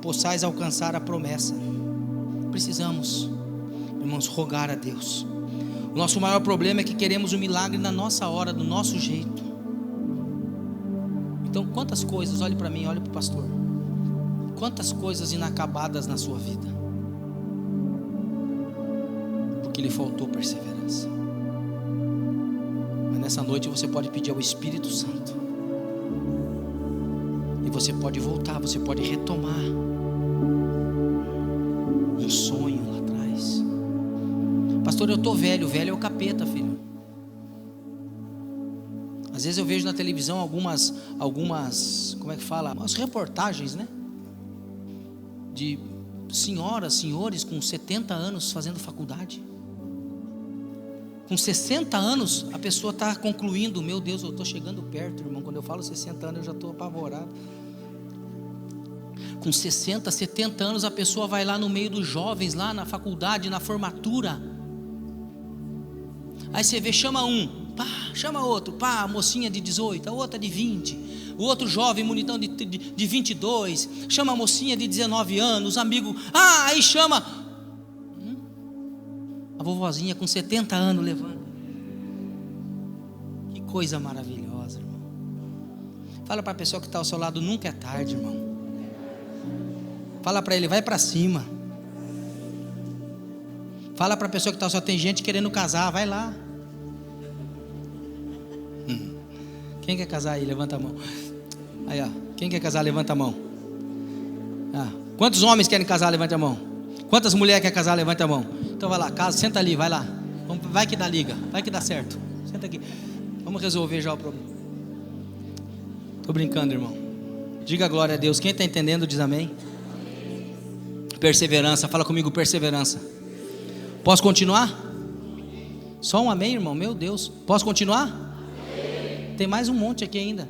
Speaker 2: possais alcançar a promessa. Precisamos, irmãos, rogar a Deus. O nosso maior problema é que queremos o milagre na nossa hora, do nosso jeito. Então, quantas coisas, olhe para mim, olhe para o pastor, quantas coisas inacabadas na sua vida, porque lhe faltou perseverança. Mas nessa noite você pode pedir ao Espírito Santo, e você pode voltar, você pode retomar um sonho lá atrás. Pastor, eu estou velho, velho é o capeta, filho. Às vezes eu vejo na televisão algumas, como é que fala? Umas reportagens, né? De senhoras, senhores com 70 anos fazendo faculdade. Com 60 anos, a pessoa está concluindo. Meu Deus, eu estou chegando perto, irmão. Quando eu falo 60 anos, eu já estou apavorado. Com 60, 70 anos, a pessoa vai lá no meio dos jovens, lá na faculdade, na formatura. Aí você vê, chama um, pá, chama outro, pá, a mocinha de 18, a outra de 20, o outro jovem, bonitão de 22, chama a mocinha de 19 anos, amigo, aí chama a vovozinha com 70 anos levando. Que coisa maravilhosa, irmão. Fala para a pessoa que está ao seu lado, nunca é tarde, irmão. Fala para ele, vai para cima. Fala para a pessoa que está ao seu lado, tem gente querendo casar, vai lá. Quem quer casar aí? Levanta a mão. Aí, ó. Quem quer casar? Levanta a mão. Quantos homens querem casar? Levanta a mão. Quantas mulheres querem casar? Levanta a mão. Então vai lá, casa, senta ali, vai lá. Vai que dá liga, vai que dá certo. Senta aqui. Vamos resolver já o problema. Estou brincando, irmão. Diga glória a Deus. Quem está entendendo diz amém. Perseverança, fala comigo, perseverança. Posso continuar? Só um amém, irmão, meu Deus. Posso continuar? Tem mais um monte aqui ainda.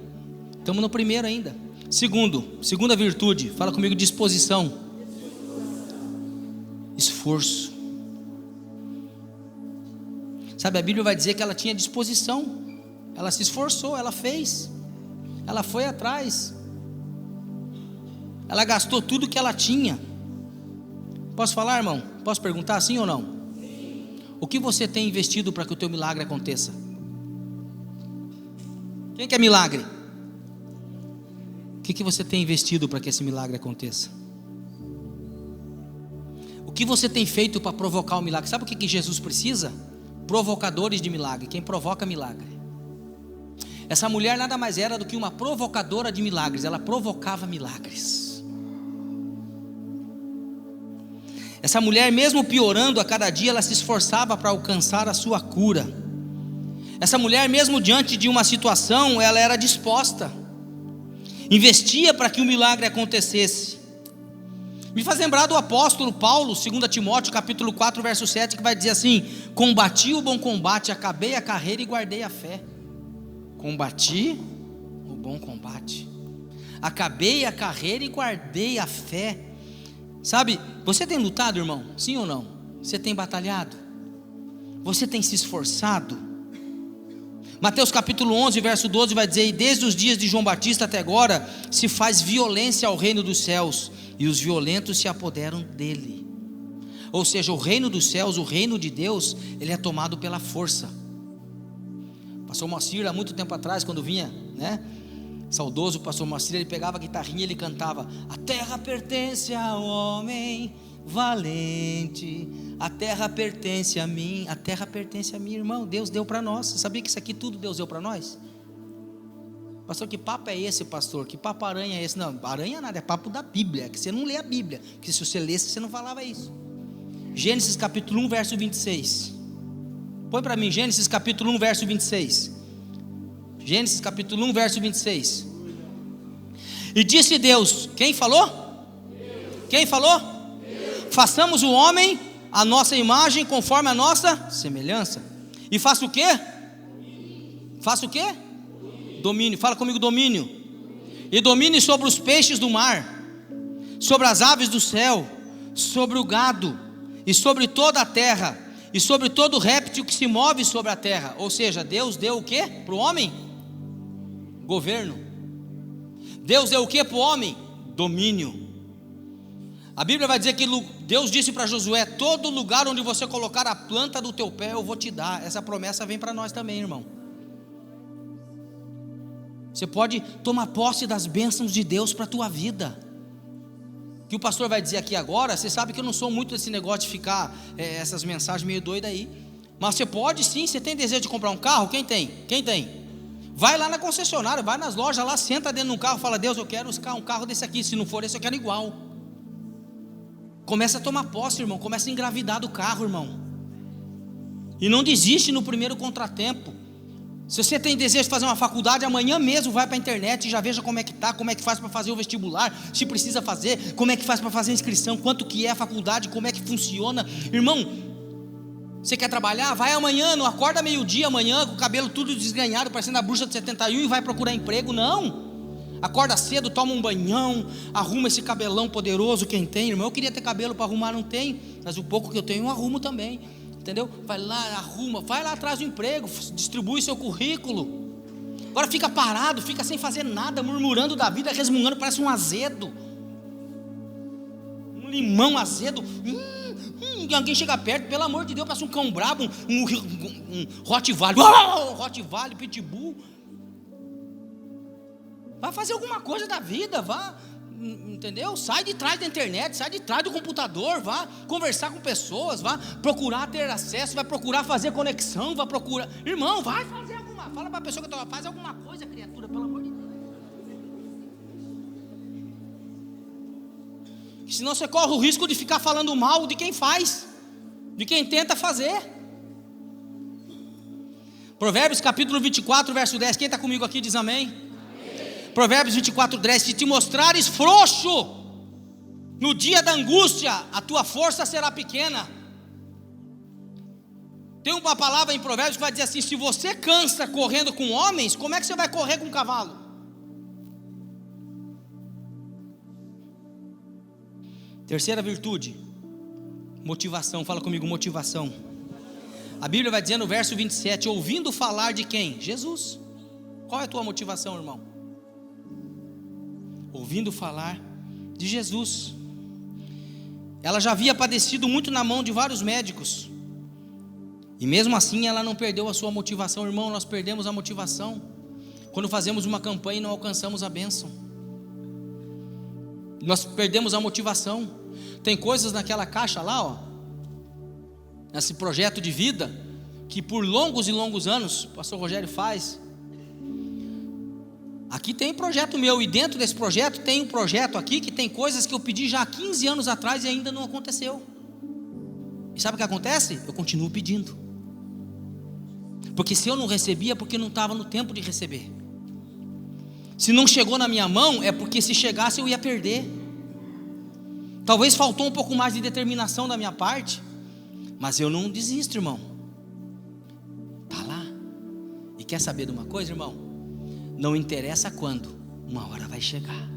Speaker 2: Estamos no primeiro ainda. Segunda virtude, fala comigo, disposição. Esforço. Sabe, a Bíblia vai dizer que ela tinha disposição. Ela se esforçou, ela fez. Ela foi atrás. Ela gastou tudo que ela tinha. Posso falar, irmão? Posso perguntar sim ou não? Sim. O que você tem investido para que o teu milagre aconteça? Quem quer milagre? O que você tem investido para que esse milagre aconteça? O que você tem feito para provocar o milagre? Sabe o que Jesus precisa? Provocadores de milagre. Quem provoca milagre? Essa mulher nada mais era do que uma provocadora de milagres. Ela provocava milagres. Essa mulher, mesmo piorando a cada dia, ela se esforçava para alcançar a sua cura. Essa mulher, mesmo diante de uma situação, ela era disposta, investia para que o milagre acontecesse. Me faz lembrar do apóstolo Paulo, 2 Timóteo capítulo 4, verso 7, que vai dizer assim: combati o bom combate, acabei a carreira e guardei a fé. Combati o bom combate, acabei a carreira e guardei a fé. Sabe, você tem lutado, irmão? Sim ou não? Você tem batalhado? Você tem se esforçado? Mateus capítulo 11, verso 12 vai dizer: e desde os dias de João Batista até agora se faz violência ao reino dos céus, e os violentos se apoderam dele. Ou seja, o reino dos céus, o reino de Deus, ele é tomado pela força. Pastor Moacir, há muito tempo atrás, quando vinha, saudoso pastor Moacir, ele pegava a guitarrinha e ele cantava: a terra pertence ao homem valente, a terra pertence a mim, a terra pertence a mim, irmão. Deus deu para nós. Você sabia que isso aqui tudo Deus deu para nós? Pastor, que papo é esse, pastor? Que papo aranha é esse? Não, aranha nada, é papo da Bíblia, que você não lê a Bíblia, porque se você lesse, você não falava isso. Gênesis capítulo 1, verso 26. Põe para mim, Gênesis capítulo 1, verso 26. Gênesis capítulo 1, verso 26. E disse Deus, quem falou? Deus. Quem falou? Deus. Façamos o homem a nossa imagem, conforme a nossa semelhança. E faça o quê? Faça o quê? Domínio. Fala comigo, domínio. E domine sobre os peixes do mar, sobre as aves do céu, sobre o gado, e sobre toda a terra, e sobre todo réptil que se move sobre a terra. Ou seja, Deus deu o quê para o homem? Governo. Deus deu o que para o homem? Domínio. A Bíblia vai dizer que Deus disse para Josué: todo lugar onde você colocar a planta do teu pé eu vou te dar. Essa promessa vem para nós também, irmão. Você pode tomar posse das bênçãos de Deus para a tua vida. O que o pastor vai dizer aqui agora, você sabe que eu não sou muito desse negócio de ficar essas mensagens meio doidas aí. Mas você pode sim. Você tem desejo de comprar um carro? Quem tem? Quem tem? Vai lá na concessionária, vai nas lojas lá, senta dentro de um carro, fala: Deus, eu quero um carro desse aqui. Se não for esse, eu quero igual. Começa a tomar posse, irmão. Começa a engravidar do carro, irmão. E não desiste no primeiro contratempo. Se você tem desejo de fazer uma faculdade, amanhã mesmo vai para a internet e já veja como é que está, como é que faz para fazer o vestibular, se precisa fazer, como é que faz para fazer a inscrição, quanto que é a faculdade, como é que funciona. Irmão, Você quer trabalhar? Vai amanhã, não acorda meio-dia amanhã com o cabelo tudo desgrenhado, parecendo a bruxa de 71 e vai procurar emprego, não. Acorda cedo, toma um banhão, arruma esse cabelão poderoso, quem tem, irmão. Eu queria ter cabelo para arrumar, não tem, mas o pouco que eu tenho eu arrumo também, entendeu? Vai lá, arruma, vai lá atrás do emprego, distribui seu currículo. Agora fica parado, fica sem fazer nada, murmurando da vida, resmungando, parece um azedo, um limão azedo. Alguém chega perto, pelo amor de Deus, parece um cão brabo, um Rottweiler, Pitbull. Vai fazer alguma coisa da vida, vá, entendeu? Sai de trás da internet, sai de trás do computador, vá conversar com pessoas, vá procurar ter acesso, vai procurar fazer conexão, vai procurar, irmão, vai fazer alguma, fala para a pessoa que faz alguma coisa, criatura, pelo amor de Deus. Senão você corre o risco de ficar falando mal de quem faz, de quem tenta fazer. Provérbios capítulo 24, verso 10, quem está comigo aqui diz amém? Amém. Provérbios 24, 10, se te mostrares frouxo no dia da angústia, a tua força será pequena. Tem uma palavra em Provérbios que vai dizer assim: se você cansa correndo com homens, como é que você vai correr com um cavalo? Terceira virtude, motivação. Fala comigo, motivação. A Bíblia vai dizer no verso 27, ouvindo falar de quem? Jesus. Qual é a tua motivação, irmão? Ouvindo falar de Jesus. Ela já havia padecido muito na mão de vários médicos, e mesmo assim ela não perdeu a sua motivação. Irmão, nós perdemos a motivação quando fazemos uma campanha e não alcançamos a bênção. Nós perdemos a motivação. Tem coisas naquela caixa lá, ó, nesse projeto de vida, que por longos e longos anos o pastor Rogério faz. Aqui tem projeto meu, e dentro desse projeto tem um projeto aqui que tem coisas que eu pedi já há 15 anos atrás e ainda não aconteceu. E sabe o que acontece? Eu continuo pedindo, porque se eu não recebia, é porque não estava no tempo de receber. Se não chegou na minha mão, é porque se chegasse eu ia perder. Talvez faltou um pouco mais de determinação da minha parte, mas eu não desisto, irmão. Está lá. E quer saber de uma coisa, irmão? Não interessa quando, uma hora vai chegar.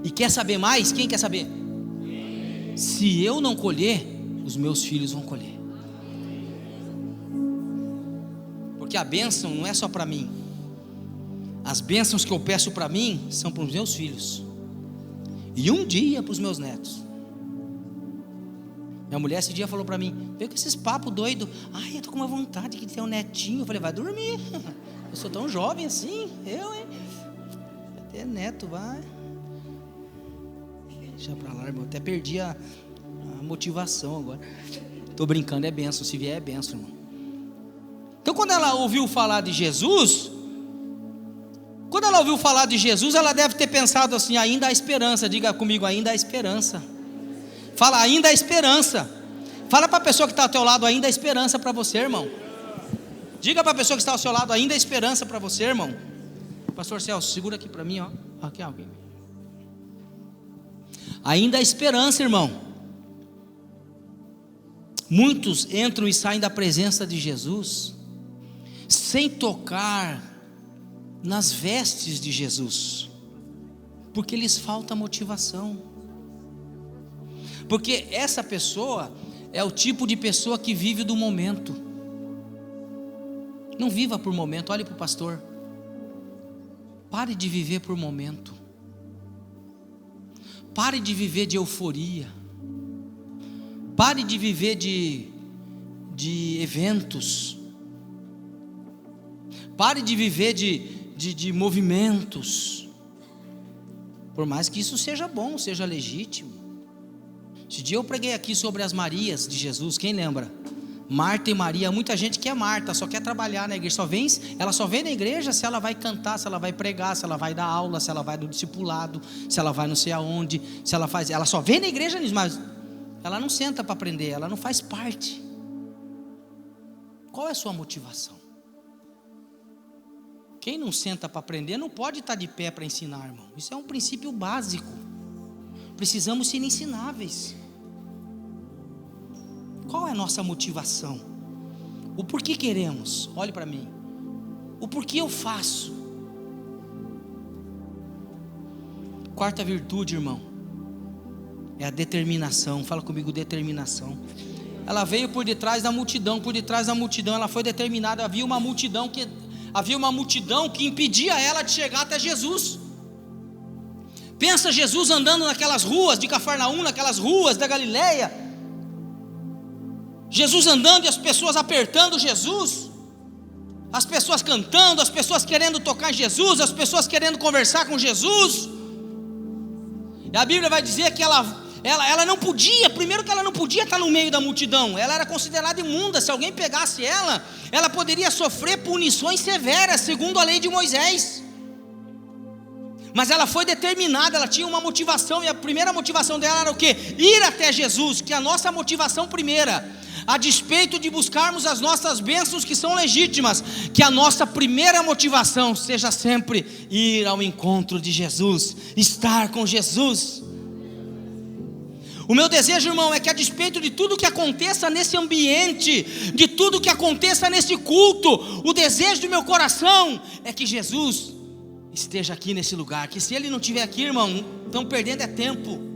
Speaker 2: E quer saber mais? Quem quer saber? Se eu não colher, os meus filhos vão colher. Porque a bênção não é só para mim. As bênçãos que eu peço para mim são para os meus filhos, e um dia para os meus netos. Minha mulher esse dia falou para mim: veio com esses papos doidos. Ai, eu estou com uma vontade de ter um netinho. Eu falei: vai dormir. Eu sou tão jovem assim. Vai ter neto, vai. Deixa para lá, irmão. Até perdi a motivação agora. Estou brincando, é bênção. Se vier é bênção, irmão. Então quando ela ouviu falar de Jesus, ela deve ter pensado assim: ainda há esperança. Diga comigo, ainda há esperança. Fala, ainda há esperança. Fala para a pessoa que está ao teu lado: ainda há esperança para você, irmão. Diga para a pessoa que está ao seu lado: ainda há esperança para você, irmão. Pastor Celso, segura aqui para mim, ó. Aqui, alguém. Ainda há esperança, irmão. Muitos entram e saem da presença de Jesus sem tocar nas vestes de Jesus, porque lhes falta motivação. Porque essa pessoa é o tipo de pessoa que vive do momento. Não viva por momento. Olhe para o pastor. Pare de viver por momento. Pare de viver de euforia. Pare de viver de eventos. Pare de viver de movimentos. Por mais que isso seja bom, seja legítimo. Esse dia eu preguei aqui sobre as Marias de Jesus. Quem lembra? Marta e Maria. Muita gente quer Marta, só quer trabalhar na igreja. Ela só vem na igreja se ela vai cantar, se ela vai pregar, se ela vai dar aula, se ela vai no discipulado, se ela vai não sei aonde, se ela faz. Ela só vem na igreja nisso, mas ela não senta para aprender, ela não faz parte. Qual é a sua motivação? Quem não senta para aprender não pode estar de pé para ensinar, irmão. Isso é um princípio básico. Precisamos ser ensináveis. Qual é a nossa motivação? O porquê queremos? Olhe para mim. O porquê eu faço? Quarta virtude, irmão, é a determinação. Fala comigo, determinação. Ela veio por detrás da multidão. Por detrás da multidão ela foi determinada. Havia uma multidão que impedia ela de chegar até Jesus. Pensa Jesus andando naquelas ruas de Cafarnaum, naquelas ruas da Galileia. Jesus andando e as pessoas apertando Jesus, as pessoas cantando, as pessoas querendo tocar em Jesus, as pessoas querendo conversar com Jesus. E a Bíblia vai dizer que ela não podia, primeiro que ela não podia estar no meio da multidão, ela era considerada imunda. Se alguém pegasse ela poderia sofrer punições severas, segundo a lei de Moisés. Mas ela foi determinada, ela tinha uma motivação, e a primeira motivação dela era o quê? Ir até Jesus, que é a nossa motivação primeira. A despeito de buscarmos as nossas bênçãos que são legítimas, que a nossa primeira motivação seja sempre ir ao encontro de Jesus, estar com Jesus. O meu desejo, irmão, é que a despeito de tudo que aconteça nesse ambiente, de tudo que aconteça nesse culto, o desejo do meu coração é que Jesus esteja aqui nesse lugar. Que se Ele não estiver aqui, irmão, estão perdendo tempo.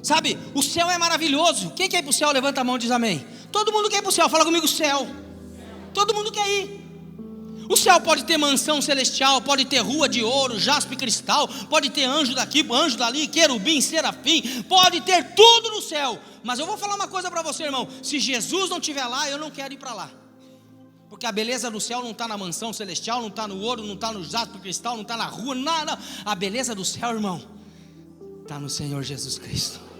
Speaker 2: Sabe, o céu é maravilhoso. Quem quer ir para o céu, levanta a mão e diz amém. Todo mundo quer ir para o céu, fala comigo, céu. Todo mundo quer ir. O céu pode ter mansão celestial, pode ter rua de ouro, jaspe e cristal, pode ter anjo daqui, anjo dali, querubim, serafim, pode ter tudo no céu. Mas eu vou falar uma coisa para você, irmão, se Jesus não estiver lá, eu não quero ir para lá. Porque a beleza do céu não está na mansão celestial, não está no ouro, não está no jaspe e cristal, não está na rua, não. A beleza do céu, irmão, está no Senhor Jesus Cristo.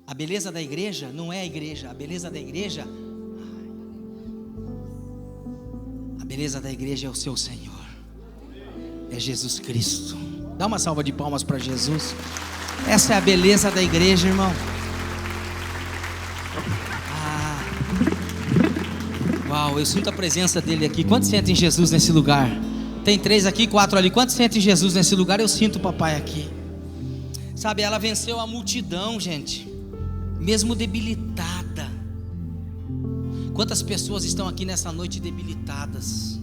Speaker 2: A beleza da igreja não é a igreja, a beleza da igreja é o seu Senhor, é Jesus Cristo. Dá uma salva de palmas para Jesus. Essa é a beleza da igreja, irmão. Uau, eu sinto a presença dele aqui. Quantos sentem Jesus nesse lugar? Tem 3 aqui, 4 ali. Quantos sentem Jesus nesse lugar? Eu sinto o papai aqui. Sabe, ela venceu a multidão, gente, mesmo debilitada. Quantas pessoas estão aqui nessa noite debilitadas?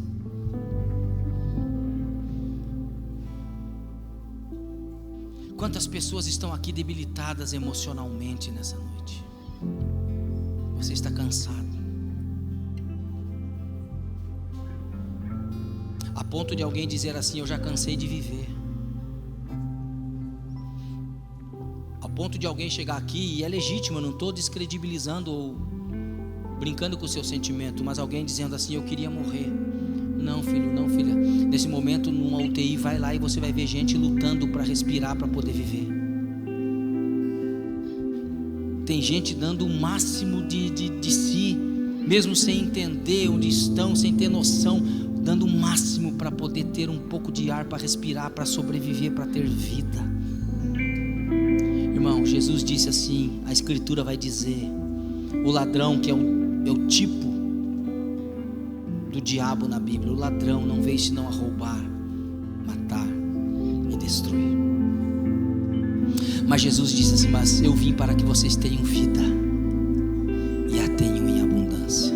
Speaker 2: Quantas pessoas estão aqui debilitadas emocionalmente nessa noite? Você está cansado, a ponto de alguém dizer assim: eu já cansei de viver. A ponto de alguém chegar aqui, e é legítimo, eu não estou descredibilizando ou brincando com o seu sentimento, mas alguém dizendo assim: eu queria morrer. Não, filho, não, filha. Nesse momento, numa UTI, vai lá e você vai ver gente lutando para respirar, para poder viver. Tem gente dando o máximo de si, mesmo sem entender onde estão, sem ter noção, dando o máximo para poder ter um pouco de ar para respirar, para sobreviver, para ter vida. Irmão, Jesus disse assim, a Escritura vai dizer: o ladrão, que é o tipo do diabo na Bíblia, o ladrão não veio senão a roubar, matar e destruir. Mas Jesus disse assim: mas eu vim para que vocês tenham vida e a tenham em abundância.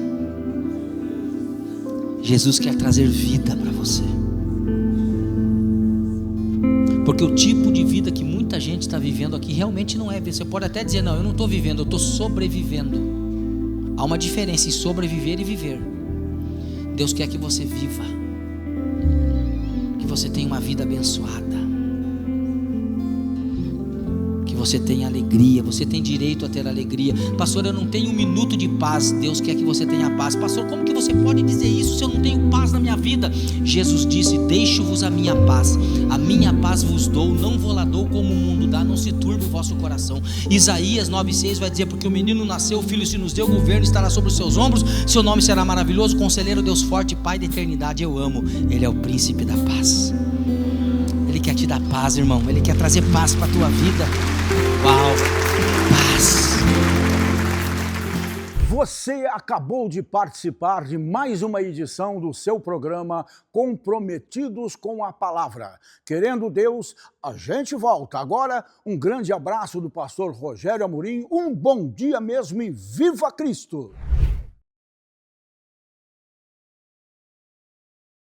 Speaker 2: Jesus quer trazer vida para você, porque o tipo de vida que muita gente está vivendo aqui realmente não é. Você pode até dizer: não, eu não estou vivendo, eu estou sobrevivendo. Há uma diferença em sobreviver e viver. Deus quer que você viva, que você tenha uma vida abençoada, que você tenha alegria. Você tem direito a ter alegria. Pastor, eu não tenho um minuto de paz. Deus quer que você tenha paz. Pastor, como que você pode dizer isso se eu não tenho paz na minha vida? Jesus disse: deixo-vos a minha paz vos dou, não vou lá dou como o mundo dá, não se turbe o vosso coração. Isaías 9,6 vai dizer: porque o menino nasceu, o filho se nos deu, o governo estará sobre os seus ombros, seu nome será maravilhoso, conselheiro, Deus forte, Pai da eternidade. Eu amo, Ele é o príncipe da paz. Ele quer te dar paz, irmão. Ele quer trazer paz para a tua vida. Uau, paz.
Speaker 1: Você acabou de participar de mais uma edição do seu programa Comprometidos com a Palavra. Querendo Deus, a gente volta. Agora, um grande abraço do pastor Rogério Amorim, um bom dia mesmo e viva Cristo!